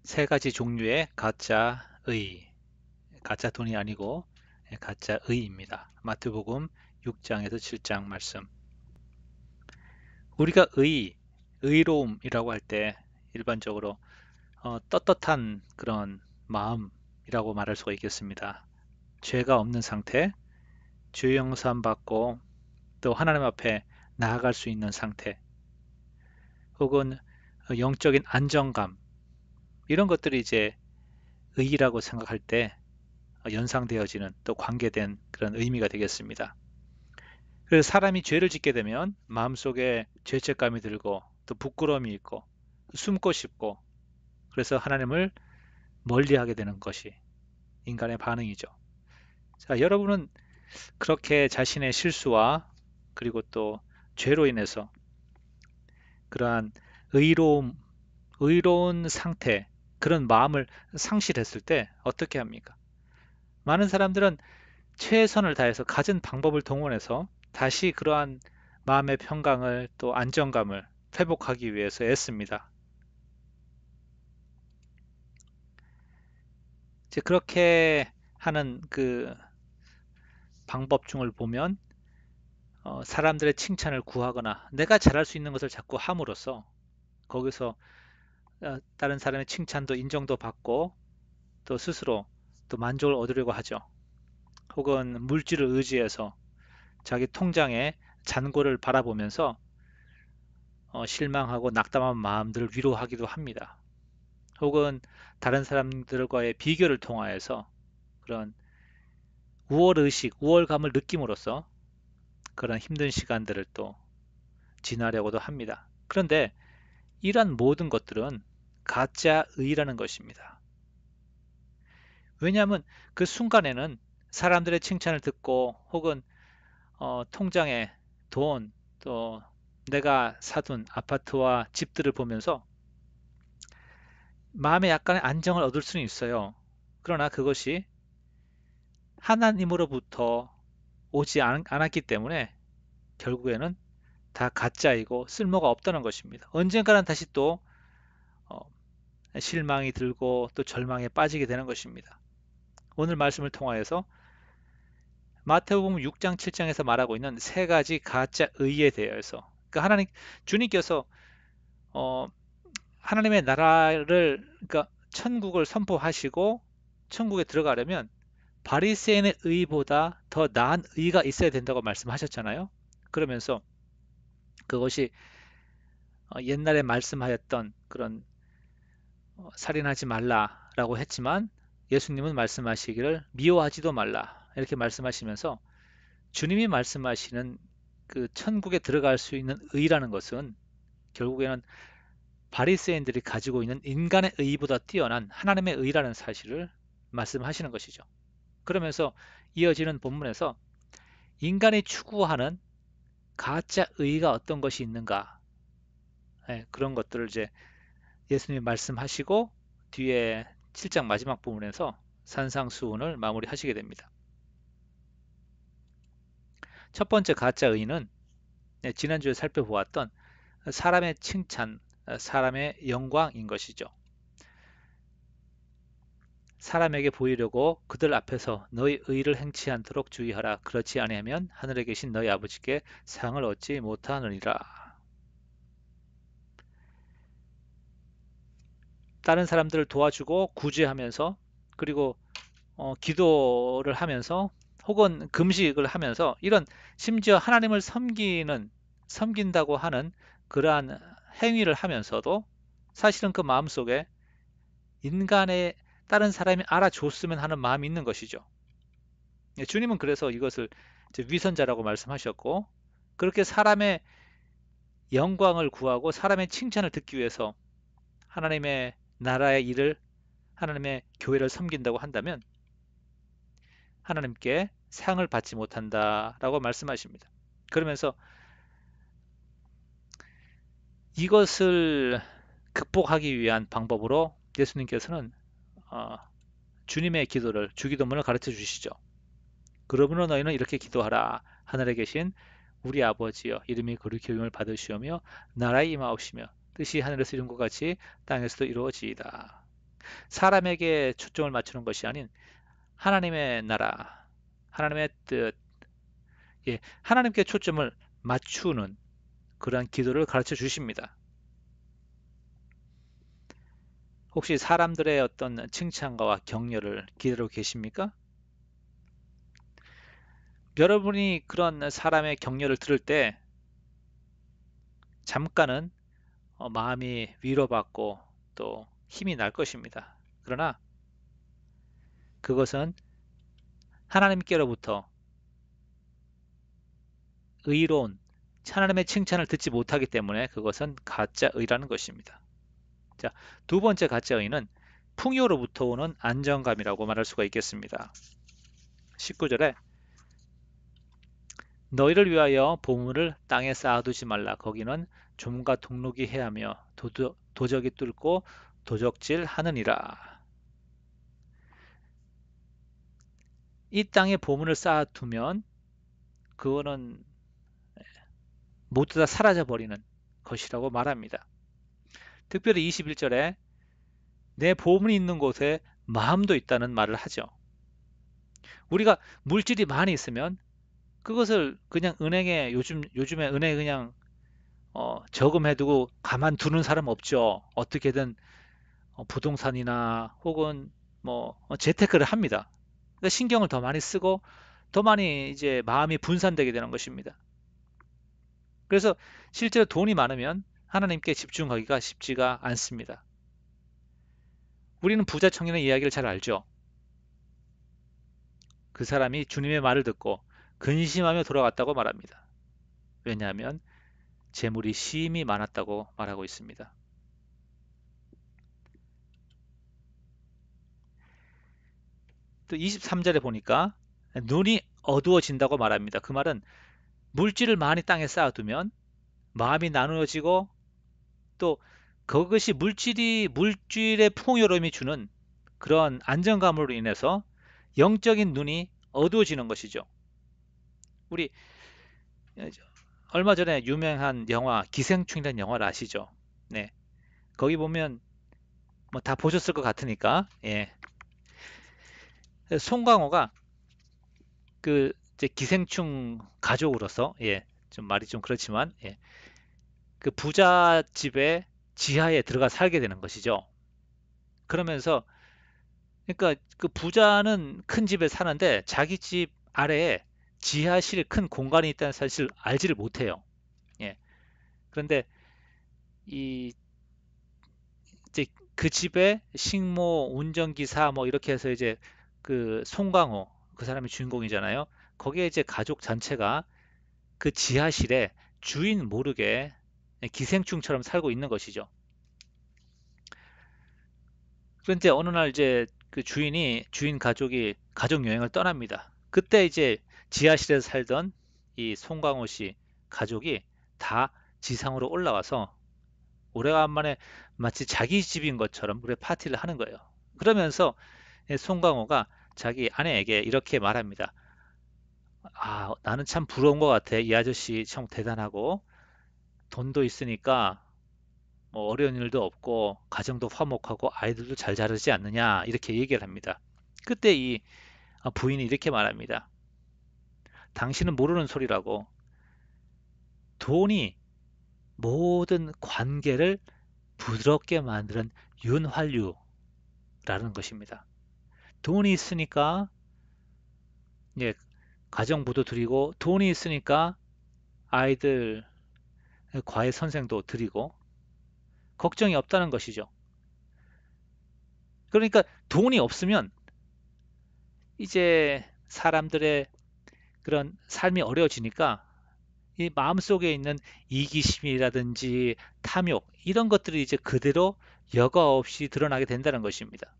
세 가지 종류의 가짜의, 가짜 돈이 아니고 가짜의입니다. 마태복음 6장에서 7장 말씀. 우리가 의로움이라고 할 때 일반적으로 떳떳한 그런 마음이라고 말할 수가 있겠습니다. 죄가 없는 상태, 죄 용서함 받고 또 하나님 앞에 나아갈 수 있는 상태, 혹은 영적인 안정감, 이런 것들이 이제 의라고 생각할 때 연상되어지는 또 관계된 그런 의미가 되겠습니다. 그래서 사람이 죄를 짓게 되면 마음속에 죄책감이 들고 또 부끄러움이 있고 숨고 싶고, 그래서 하나님을 멀리하게 되는 것이 인간의 반응이죠. 자, 여러분은 그렇게 자신의 실수와 그리고 또 죄로 인해서 그러한 의로움, 의로운 상태, 그런 마음을 상실했을 때 어떻게 합니까? 많은 사람들은 최선을 다해서 가진 방법을 동원해서 다시 그러한 마음의 평강을 또 안정감을 회복하기 위해서 애씁니다. 이제 그렇게 하는 그 방법 중을 보면 사람들의 칭찬을 구하거나 내가 잘할 수 있는 것을 자꾸 함으로써 거기서 다른 사람의 칭찬도 인정도 받고 또 스스로 또 만족을 얻으려고 하죠. 혹은 물질을 의지해서 자기 통장의 잔고를 바라보면서 실망하고 낙담한 마음들을 위로하기도 합니다. 혹은 다른 사람들과의 비교를 통하여서 그런 우월의식, 우월감을 느낌으로써 그런 힘든 시간들을 또 지나려고도 합니다. 그런데 이러한 모든 것들은 가짜의라는 것입니다. 왜냐하면 그 순간에는 사람들의 칭찬을 듣고 혹은 통장에 돈, 또 내가 사둔 아파트와 집들을 보면서 마음에 약간의 안정을 얻을 수는 있어요. 그러나 그것이 하나님으로부터 오지 않았기 때문에 결국에는 다 가짜이고 쓸모가 없다는 것입니다. 언젠가는 다시 또 어, 실망이 들고 또 절망에 빠지게 되는 것입니다. 오늘 말씀을 통하여서 마태복음 6장 7장에서 말하고 있는 세 가지 가짜 의에 대해서, 그러니까 주님께서 어, 하나님의 나라를, 그러니까 천국을 선포하시고 천국에 들어가려면 바리새인의 의보다 더 나은 의가 있어야 된다고 말씀하셨잖아요. 그러면서 그것이 옛날에 말씀하였던 그런 살인하지 말라라고 했지만 예수님은 말씀하시기를 미워하지도 말라 이렇게 말씀하시면서, 주님이 말씀하시는 그 천국에 들어갈 수 있는 의라는 것은 결국에는 바리새인들이 가지고 있는 인간의 의보다 뛰어난 하나님의 의라는 사실을 말씀하시는 것이죠. 그러면서 이어지는 본문에서 인간이 추구하는 가짜 의가 어떤 것이 있는가, 그런 것들을 이제 예수님이 말씀하시고 뒤에 7장 마지막 부분에서 산상수훈을 마무리하시게 됩니다. 첫 번째 가짜 의는 지난주에 살펴보았던 사람의 칭찬, 사람의 영광인 것이죠. 사람에게 보이려고 그들 앞에서 너희 의를 행치 않도록 주의하라. 그렇지 아니하면 하늘에 계신 너희 아버지께 상을 얻지 못하느니라. 다른 사람들을 도와주고 구제하면서, 그리고 기도를 하면서 혹은 금식을 하면서 이런, 심지어 하나님을 섬긴다고 하는 그러한 행위를 하면서도 사실은 그 마음속에 인간의 다른 사람이 알아줬으면 하는 마음이 있는 것이죠. 주님은 그래서 이것을 이제 위선자라고 말씀하셨고, 그렇게 사람의 영광을 구하고 사람의 칭찬을 듣기 위해서 하나님의 나라의 일을, 하나님의 교회를 섬긴다고 한다면 하나님께 상을 받지 못한다라고 말씀하십니다. 그러면서 이것을 극복하기 위한 방법으로 예수님께서는 어, 주님의 기도를, 주기도문을 가르쳐 주시죠. 그러므로 너희는 이렇게 기도하라. 하늘에 계신 우리 아버지여, 이름이 거룩히 여김을 받으시오며 나라의 임하옵시며 뜻이 하늘에서 이룬 것 같이 땅에서도 이루어지이다. 사람에게 초점을 맞추는 것이 아닌 하나님의 나라, 하나님의 뜻, 예, 하나님께 초점을 맞추는 그러한 기도를 가르쳐 주십니다. 혹시 사람들의 어떤 칭찬과 격려를 기다리고 계십니까? 여러분이 그런 사람의 격려를 들을 때 잠깐은 마음이 위로받고 또 힘이 날 것입니다. 그러나 그것은 하나님께로부터 의로운 하나님의 칭찬을 듣지 못하기 때문에 그것은 가짜 의라는 것입니다. 자, 두 번째 가짜 의는 풍요로부터 오는 안정감이라고 말할 수가 있겠습니다. 19절에 너희를 위하여 보물을 땅에 쌓아두지 말라. 거기는 좀과 동록이 해하며 도적이 뚫고 도적질 하느니라. 이 땅에 보물을 쌓아두면 그거는 모두 다 사라져버리는 것이라고 말합니다. 특별히 21절에 내 보물이 있는 곳에 마음도 있다는 말을 하죠. 우리가 물질이 많이 있으면 그것을 그냥 은행에 요즘에 은행에 그냥 저금해두고 가만두는 사람 없죠. 어떻게든 부동산이나 혹은 뭐 재테크를 합니다. 그러니까 신경을 더 많이 쓰고 더 많이 이제 마음이 분산되게 되는 것입니다. 그래서 실제로 돈이 많으면 하나님께 집중하기가 쉽지가 않습니다. 우리는 부자 청년의 이야기를 잘 알죠. 그 사람이 주님의 말을 듣고 근심하며 돌아갔다고 말합니다. 왜냐하면 재물이 심히 많았다고 말하고 있습니다. 또 23절에 보니까 눈이 어두워진다고 말합니다. 그 말은 물질을 많이 땅에 쌓아두면 마음이 나누어지고 또 그것이 물질의 풍요로움이 주는 그런 안정감으로 인해서 영적인 눈이 어두워지는 것이죠. 우리 얼마 전에 유명한 영화 기생충이라는 영화를 아시죠? 네. 거기 보면 뭐 다 보셨을 것 같으니까 예. 송강호가 그 이제 기생충 가족으로서 예. 좀 말이 좀 그렇지만 예. 그 부자 집에 지하에 들어가 살게 되는 것이죠. 그러면서 그러니까 그 부자는 큰 집에 사는데 자기 집 아래에 지하실 큰 공간이 있다는 사실을 알지를 못해요. 예. 그런데 이 이제 그 집에 식모, 운전기사 뭐 이렇게 해서 이제 그 송강호 그 사람이 주인공이잖아요. 거기에 이제 가족 전체가 그 지하실에 주인 모르게 기생충처럼 살고 있는 것이죠. 그런데 어느 날 이제 그 주인 가족이 가족 여행을 떠납니다. 그때 이제 지하실에서 살던 이 송강호 씨 가족이 다 지상으로 올라와서 오래간만에 마치 자기 집인 것처럼 그래 파티를 하는 거예요. 그러면서 송강호가 자기 아내에게 이렇게 말합니다. 아, 나는 참 부러운 것 같아. 이 아저씨 참 대단하고 돈도 있으니까 뭐 어려운 일도 없고 가정도 화목하고 아이들도 잘 자르지 않느냐 이렇게 얘기를 합니다. 그때 이 부인이 이렇게 말합니다. 당신은 모르는 소리라고. 돈이 모든 관계를 부드럽게 만드는 윤활유라는 것입니다. 돈이 있으니까 예, 가정부도 드리고 돈이 있으니까 아이들 과외 선생도 드리고 걱정이 없다는 것이죠. 그러니까 돈이 없으면 이제 사람들의 그런 삶이 어려워지니까 이 마음속에 있는 이기심이라든지 탐욕 이런 것들이 이제 그대로 여과 없이 드러나게 된다는 것입니다.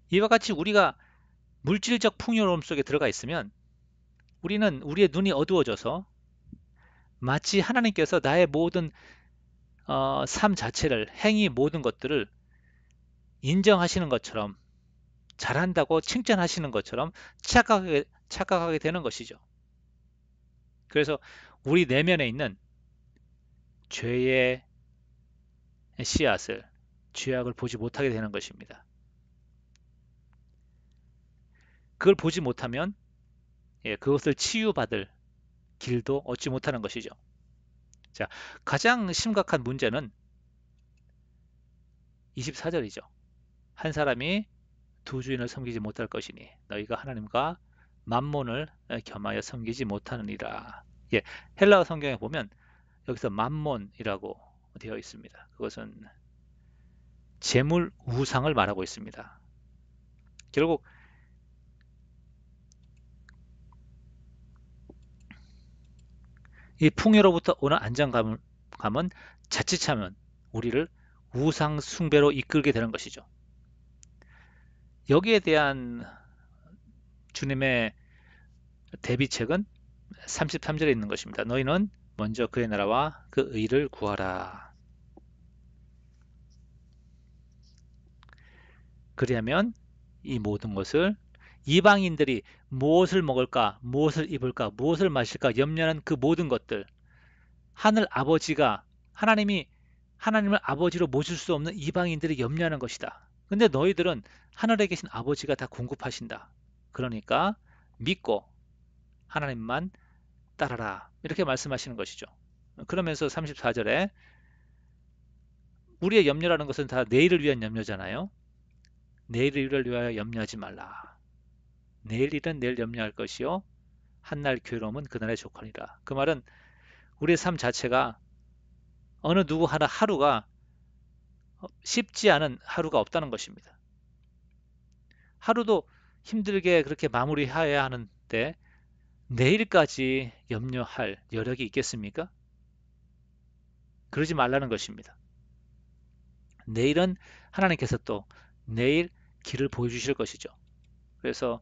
이와 같이 우리가 물질적 풍요로움 속에 들어가 있으면 우리는 우리의 눈이 어두워져서 마치 하나님께서 나의 모든 삶 자체를 행위 모든 것들을 인정하시는 것처럼 잘한다고 칭찬하시는 것처럼 착각하게 되는 것이죠. 그래서 우리 내면에 있는 죄의 씨앗을, 죄악을 보지 못하게 되는 것입니다. 그걸 보지 못하면 그것을 치유받을 길도 얻지 못하는 것이죠. 자, 가장 심각한 문제는 24절이죠. 한 사람이 두 주인을 섬기지 못할 것이니 너희가 하나님과 맘몬을 겸하여 섬기지 못하느니라. 예, 헬라어 성경에 보면 여기서 맘몬이라고 되어 있습니다. 그것은 재물 우상을 말하고 있습니다. 결국 이 풍요로부터 오는 안정감은 자칫하면 우리를 우상 숭배로 이끌게 되는 것이죠. 여기에 대한 주님의 대비책은 33절에 있는 것입니다. 너희는 먼저 그의 나라와 그 의를 구하라. 그리하면 이 모든 것을 이방인들이 무엇을 먹을까, 무엇을 입을까, 무엇을 마실까 염려하는 그 모든 것들, 하늘 아버지가 하나님을 아버지로 모실 수 없는 이방인들이 염려하는 것이다. 근데 너희들은 하늘에 계신 아버지가 다 공급하신다. 그러니까 믿고 하나님만 따라라. 이렇게 말씀하시는 것이죠. 그러면서 34절에 우리의 염려라는 것은 다 내일을 위한 염려잖아요. 내일을 위하여 염려하지 말라. 내일 일은 내일 염려할 것이요 한날 괴로움은 그날의 조건이라. 그 말은 우리의 삶 자체가 어느 누구 하루가 쉽지 않은 하루가 없다는 것입니다. 하루도 힘들게 그렇게 마무리해야 하는데 내일까지 염려할 여력이 있겠습니까? 그러지 말라는 것입니다. 내일은 하나님께서 또 내일 길을 보여주실 것이죠. 그래서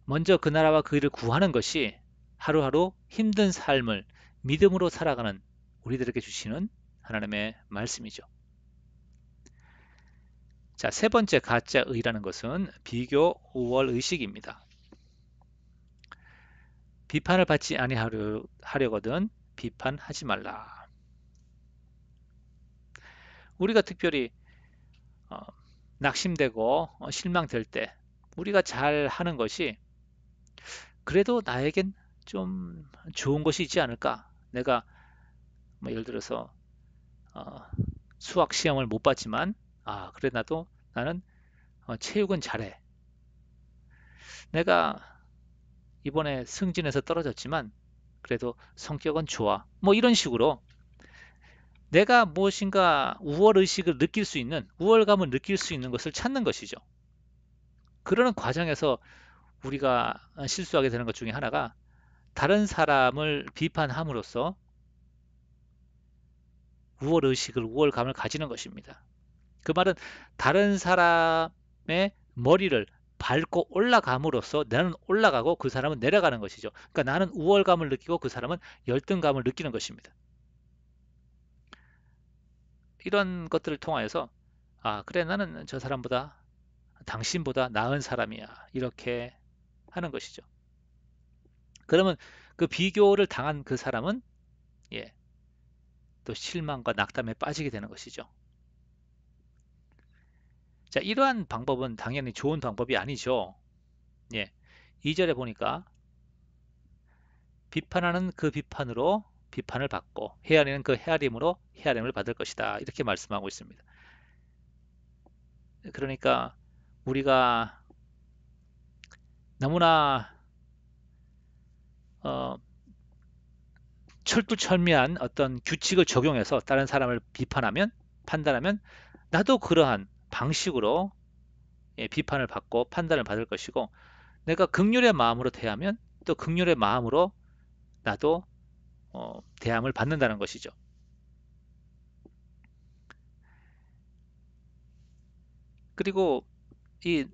먼저 그 나라와 그 일을 구하는 것이 하루하루 힘든 삶을 믿음으로 살아가는 우리들에게 주시는 하나님의 말씀이죠. 자, 세 번째 가짜 의라는 것은 비교 우월 의식입니다. 비판을 받지 아니하려거든 비판하지 말라. 우리가 특별히 어, 낙심되고 실망될 때 우리가 잘 하는 것이 그래도 나에겐 좀 좋은 것이 있지 않을까? 내가 뭐 예를 들어서 어, 수학 시험을 못 봤지만 그래 나는 체육은 잘해. 내가 이번에 승진해서 떨어졌지만 그래도 성격은 좋아. 뭐 이런 식으로 내가 무엇인가 우월의식을 느낄 수 있는 우월감을 느낄 수 있는 것을 찾는 것이죠. 그러는 과정에서 우리가 실수하게 되는 것 중에 하나가 다른 사람을 비판함으로써 우월의식을 우월감을 가지는 것입니다. 그 말은 다른 사람의 머리를 밟고 올라감으로써 나는 올라가고 그 사람은 내려가는 것이죠. 그러니까 나는 우월감을 느끼고 그 사람은 열등감을 느끼는 것입니다. 이런 것들을 통하여서 그래 나는 저 사람보다 당신보다 나은 사람이야 이렇게 하는 것이죠. 그러면 그 비교를 당한 그 사람은 예, 또 실망과 낙담에 빠지게 되는 것이죠. 자, 이러한 방법은 당연히 좋은 방법이 아니죠. 예, 2절에 보니까 비판하는 그 비판으로 비판을 받고 헤아리는 그 헤아림으로 헤아림을 받을 것이다. 이렇게 말씀하고 있습니다. 그러니까 우리가 너무나 어, 철두철미한 어떤 규칙을 적용해서 다른 사람을 비판하면 판단하면 나도 그러한 방식으로 비판을 받고 판단을 받을 것이고 내가 극률의 마음으로 대하면 또 극률의 마음으로 나도 대함을 받는다는 것이죠. 그리고 이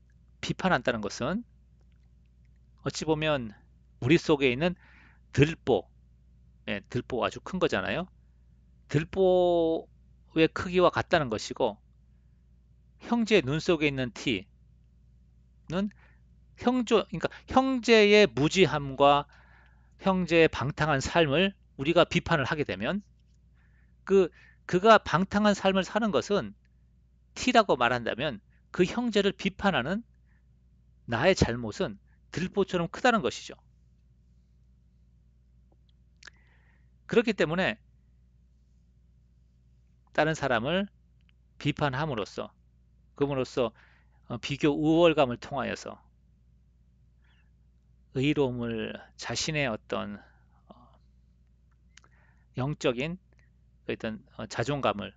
비판한다는 것은 어찌 보면 우리 속에 있는 들보, 들보 아주 큰 거잖아요. 들보의 크기와 같다는 것이고 형제의 눈 속에 있는 티는 그러니까 형제의 무지함과 형제의 방탕한 삶을 우리가 비판을 하게 되면 그 그가 방탕한 삶을 사는 것은 T라고 말한다면 그 형제를 비판하는 나의 잘못은 들보처럼 크다는 것이죠. 그렇기 때문에 다른 사람을 비판함으로써 그분으로써 비교 우월감을 통하여서 의로움을 자신의 어떤 영적인 어떤 자존감을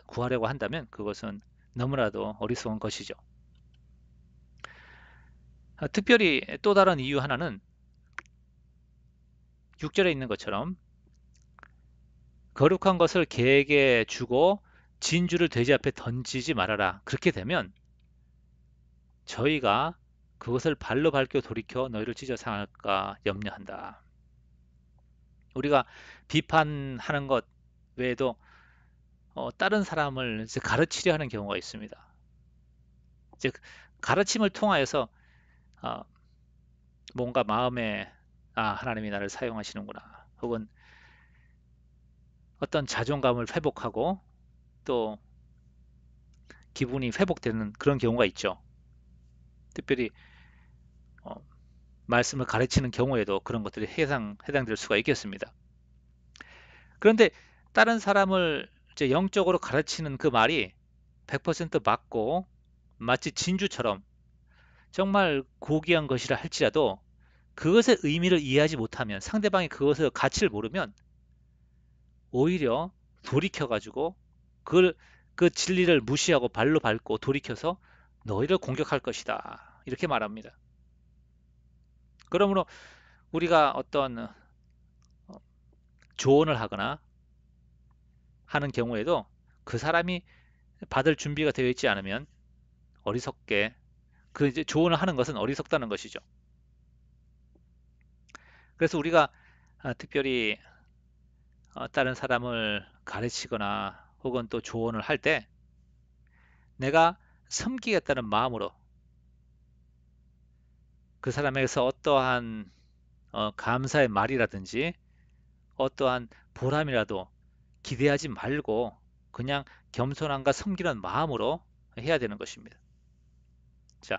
구하려고 한다면 그것은 너무나도 어리석은 것이죠. 특별히 또 다른 이유 하나는 6절에 있는 것처럼 거룩한 것을 개에게 주고 진주를 돼지 앞에 던지지 말아라. 그렇게 되면 저희가 그것을 발로 밟고 돌이켜 너희를 찢어 상할까 염려한다. 우리가 비판하는 것 외에도 다른 사람을 이제 가르치려 하는 경우가 있습니다. 즉 가르침을 통하여서 어, 뭔가 마음에 하나님이 나를 사용하시는구나. 혹은 어떤 자존감을 회복하고 또 기분이 회복되는 그런 경우가 있죠. 특별히 어, 말씀을 가르치는 경우에도 그런 것들이 해당될 수가 있겠습니다. 그런데 다른 사람을 이제 영적으로 가르치는 그 말이 100% 맞고 마치 진주처럼 정말 고귀한 것이라 할지라도 그것의 의미를 이해하지 못하면 상대방이 그것의 가치를 모르면 오히려 돌이켜가지고 그걸 그 진리를 무시하고 발로 밟고 돌이켜서 너희를 공격할 것이다. 이렇게 말합니다. 그러므로 우리가 어떤 조언을 하거나 하는 경우에도 그 사람이 받을 준비가 되어 있지 않으면 어리석게 그 이제 조언을 하는 것은 어리석다는 것이죠. 그래서 우리가 특별히 다른 사람을 가르치거나 혹은 또 조언을 할 때 내가 섬기겠다는 마음으로 그 사람에게서 어떠한 감사의 말이라든지 어떠한 보람이라도 기대하지 말고 그냥 겸손함과 섬기는 마음으로 해야 되는 것입니다. 자,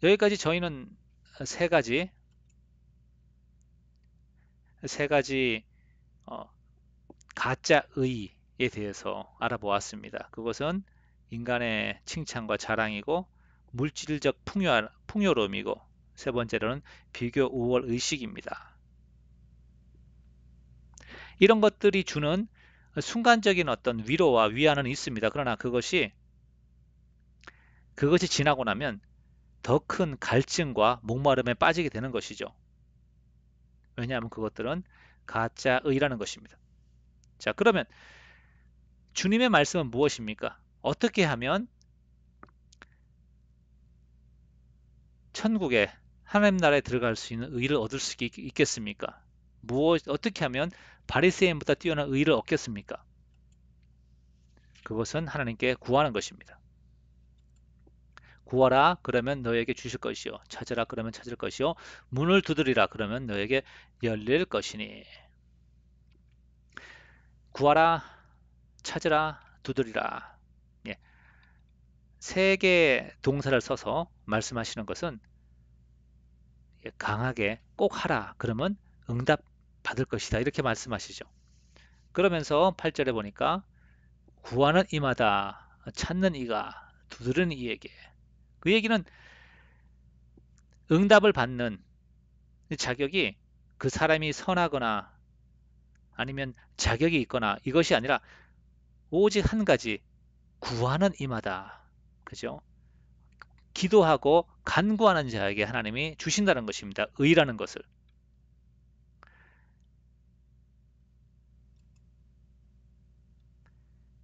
여기까지 저희는 세 가지 세 가지 어, 가짜 의에 대해서 알아보았습니다. 그것은 인간의 칭찬과 자랑이고 물질적 풍요로움이고 세 번째로는 비교 우월 의식입니다. 이런 것들이 주는 순간적인 어떤 위로와 위안은 있습니다. 그러나 그것이 지나고 나면 더 큰 갈증과 목마름에 빠지게 되는 것이죠. 왜냐하면 그것들은 가짜 의라는 것입니다. 자, 그러면 주님의 말씀은 무엇입니까? 어떻게 하면 천국에 하나님 나라에 들어갈 수 있는 의를 얻을 수 있겠습니까? 어떻게 하면 바리새인보다 뛰어난 의를 얻겠습니까? 그것은 하나님께 구하는 것입니다. 구하라 그러면 너에게 주실 것이요 찾으라 그러면 찾을 것이요 문을 두드리라 그러면 너에게 열릴 것이니 구하라 찾으라 두드리라. 예, 세 개의 동사를 써서 말씀하시는 것은 강하게 꼭 하라 그러면 응답 받을 것이다 이렇게 말씀하시죠. 그러면서 8절에 보니까 구하는 이마다 찾는 이가 두드리는 이에게 그 얘기는 응답을 받는 자격이 그 사람이 선하거나 아니면 자격이 있거나 이것이 아니라 오직 한 가지 구하는 이마다 그죠? 기도하고 간구하는 자에게 하나님이 주신다는 것입니다. 의라는 것을.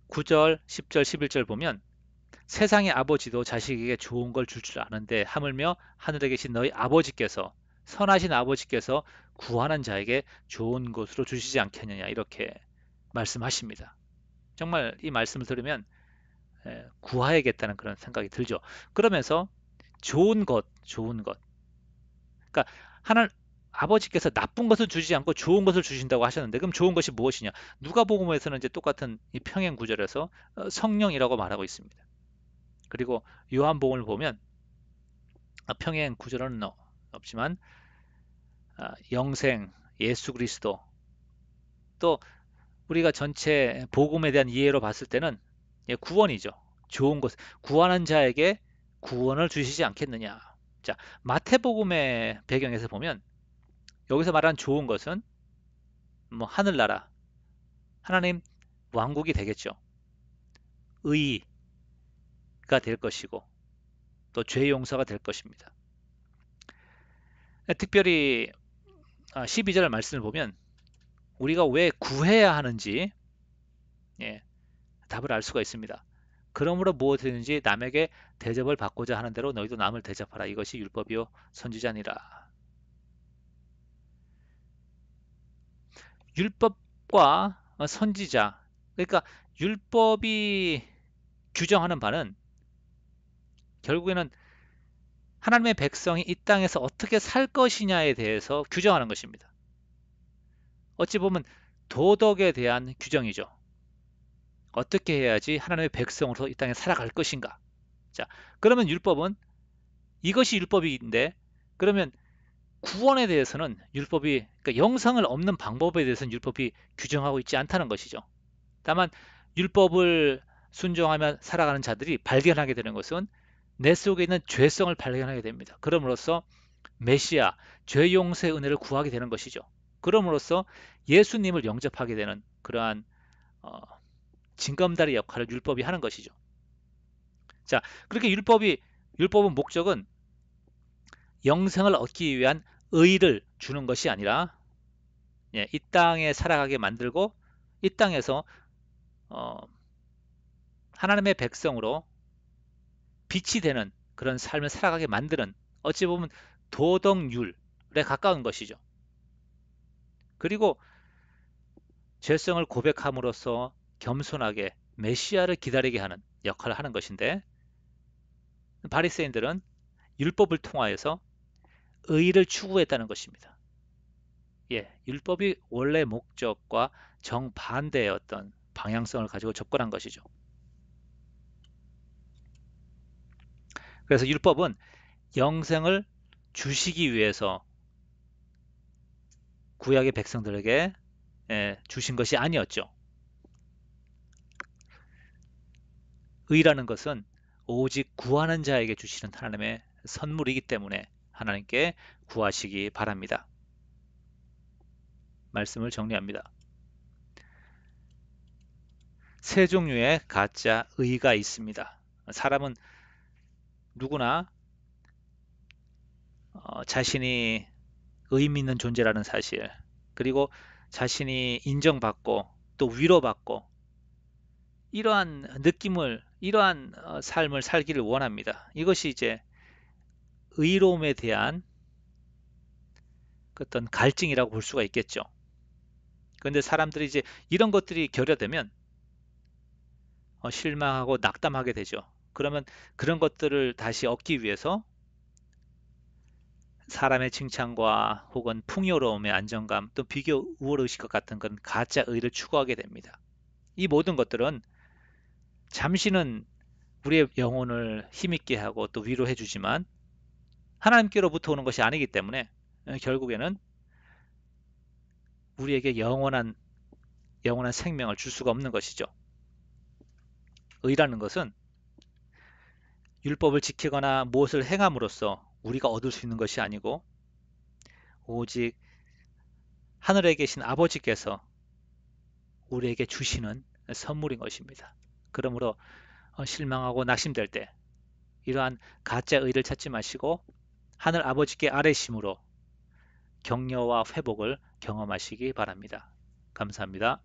9절, 10절, 11절 보면 세상의 아버지도 자식에게 좋은 걸 줄 아는데 하물며 하늘에 계신 너희 아버지께서 선하신 아버지께서 구하는 자에게 좋은 것으로 주시지 않겠느냐 이렇게 말씀하십니다. 정말 이 말씀을 들으면 구하야겠다는 그런 생각이 들죠. 그러면서 좋은 것. 그러니까 하나 아버지께서 나쁜 것을 주지 않고 좋은 것을 주신다고 하셨는데 그럼 좋은 것이 무엇이냐? 누가복음에서는 이제 똑같은 이 평행 구절에서 성령이라고 말하고 있습니다. 그리고 요한복음을 보면 평행 구절은 없지만 영생, 예수 그리스도 또 우리가 전체 복음에 대한 이해로 봤을 때는 구원이죠. 좋은 것, 구하는 자에게 구원을 주시지 않겠느냐. 자, 마태복음의 배경에서 보면 여기서 말하는 좋은 것은 뭐 하늘나라, 하나님 왕국이 되겠죠. 의가 될 것이고 또 죄 용서가 될 것입니다. 특별히 12절 말씀을 보면 우리가 왜 구해야 하는지 예, 답을 알 수가 있습니다. 그러므로 무엇이든지 남에게 대접을 받고자 하는 대로 너희도 남을 대접하라. 이것이 율법이요 선지자니라. 율법과 선지자. 그러니까 율법이 규정하는 바는 결국에는 하나님의 백성이 이 땅에서 어떻게 살 것이냐에 대해서 규정하는 것입니다. 어찌 보면 도덕에 대한 규정이죠. 어떻게 해야지 하나님의 백성으로서 이 땅에 살아갈 것인가. 자, 그러면 율법은 이것이 율법인데 그러면 구원에 대해서는 율법이 그러니까 영상을 없는 방법에 대해서는 율법이 규정하고 있지 않다는 것이죠. 다만 율법을 순종하며 살아가는 자들이 발견하게 되는 것은 내 속에 있는 죄성을 발견하게 됩니다. 그럼으로써 메시아, 죄 용서의 은혜를 구하게 되는 것이죠. 그럼으로써 예수님을 영접하게 되는 그러한 어, 징검다리 역할을 율법이 하는 것이죠. 자, 그렇게 율법은 목적은 영생을 얻기 위한 의를 주는 것이 아니라 이 땅에 살아가게 만들고 이 땅에서 어, 하나님의 백성으로 빛이 되는 그런 삶을 살아가게 만드는 어찌 보면 도덕률에 가까운 것이죠. 그리고 죄성을 고백함으로써 겸손하게 메시아를 기다리게 하는 역할을 하는 것인데 바리새인들은 율법을 통하여서 의를 추구했다는 것입니다. 율법이 원래 목적과 정반대의 어떤 방향성을 가지고 접근한 것이죠. 그래서 율법은 영생을 주시기 위해서 구약의 백성들에게 주신 것이 아니었죠. 의라는 것은 오직 구하는 자에게 주시는 하나님의 선물이기 때문에 하나님께 구하시기 바랍니다. 말씀을 정리합니다. 세 종류의 가짜 의가 있습니다. 사람은 누구나 자신이 의미 있는 존재라는 사실, 그리고 자신이 인정받고 또 위로받고 이러한 느낌을, 이러한 삶을 살기를 원합니다. 이것이 이제 의로움에 대한 어떤 갈증이라고 볼 수가 있겠죠. 그런데 사람들이 이제 이런 것들이 결여되면 실망하고 낙담하게 되죠. 그러면 그런 것들을 다시 얻기 위해서 사람의 칭찬과 혹은 풍요로움의 안정감, 또 비교 우월의식 같은 그런 가짜 의를 추구하게 됩니다. 이 모든 것들은 잠시는 우리의 영혼을 힘있게 하고 또 위로해 주지만 하나님께로부터 오는 것이 아니기 때문에 결국에는 우리에게 영원한 생명을 줄 수가 없는 것이죠. 의라는 것은 율법을 지키거나 무엇을 행함으로써 우리가 얻을 수 있는 것이 아니고 오직 하늘에 계신 아버지께서 우리에게 주시는 선물인 것입니다. 그러므로 실망하고 낙심될 때 이러한 가짜 의를 찾지 마시고 하늘 아버지께 아뢰심으로 격려와 회복을 경험하시기 바랍니다. 감사합니다.